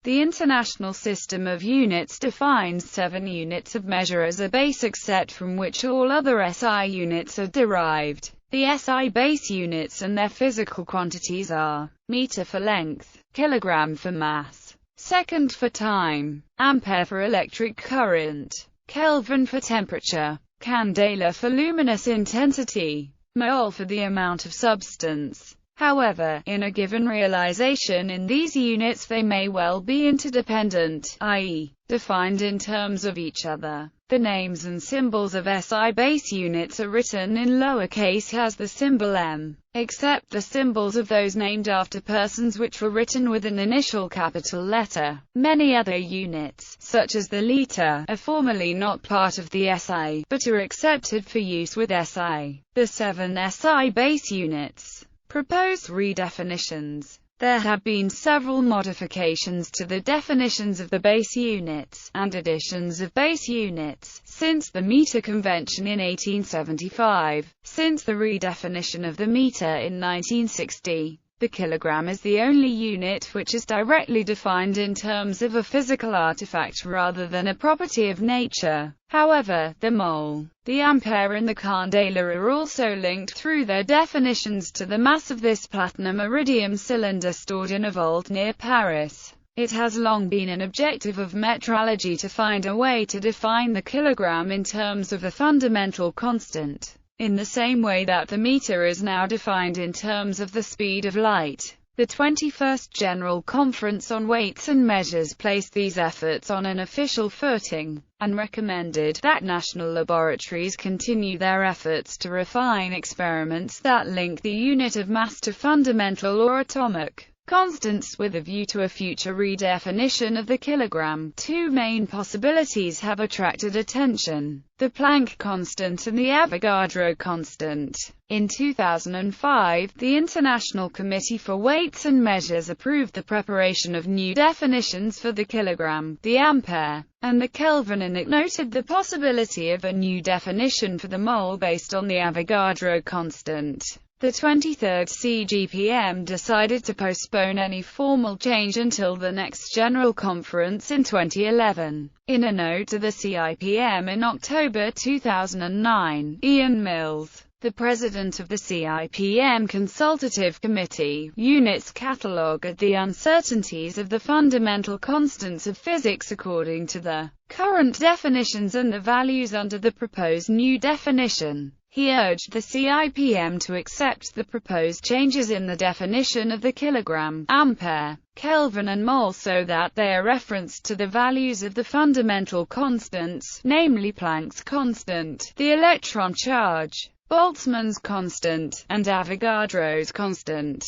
The International System of Units defines 7 units of measure as a basic set from which all other SI units are derived. The SI base units and their physical quantities are metre for length, kilogram for mass, second for time, ampere for electric current, Kelvin for temperature, candela for luminous intensity, mole for the amount of substance. However, in a given realization in these units they may well be interdependent, i.e., defined in terms of each other. The names and symbols of SI base units are written in lowercase as the symbol m, except the symbols of those named after persons which were written with an initial capital letter. Many other units, such as the liter, are formally not part of the SI, but are accepted for use with SI. The 7 SI base units. Proposed redefinitions. There have been several modifications to the definitions of the base units, and additions of base units, since the metre convention in 1875. Since the redefinition of the metre in 1960, the kilogram is the only unit which is directly defined in terms of a physical artifact rather than a property of nature. However, the mole, the ampere and the candela are also linked through their definitions to the mass of this platinum iridium cylinder stored in a vault near Paris. It has long been an objective of metrology to find a way to define the kilogram in terms of a fundamental constant, in the same way that the meter is now defined in terms of the speed of light. The 21st General Conference on Weights and Measures placed these efforts on an official footing, and recommended that national laboratories continue their efforts to refine experiments that link the unit of mass to fundamental or atomic constants with a view to a future redefinition of the kilogram. Two main possibilities have attracted attention: the Planck constant and the Avogadro constant. In 2005, the International Committee for Weights and Measures approved the preparation of new definitions for the kilogram, the ampere, and the Kelvin, and it noted the possibility of a new definition for the mole based on the Avogadro constant. The 23rd CGPM decided to postpone any formal change until the next General Conference in 2011. In a note to the CIPM in October 2009, Ian Mills, the president of the CIPM Consultative Committee, Units catalogued the uncertainties of the fundamental constants of physics according to the current definitions and the values under the proposed new definition. He urged the CIPM to accept the proposed changes in the definition of the kilogram, ampere, Kelvin and mole so that they are referenced to the values of the fundamental constants, namely Planck's constant, the electron charge, Boltzmann's constant, and Avogadro's constant.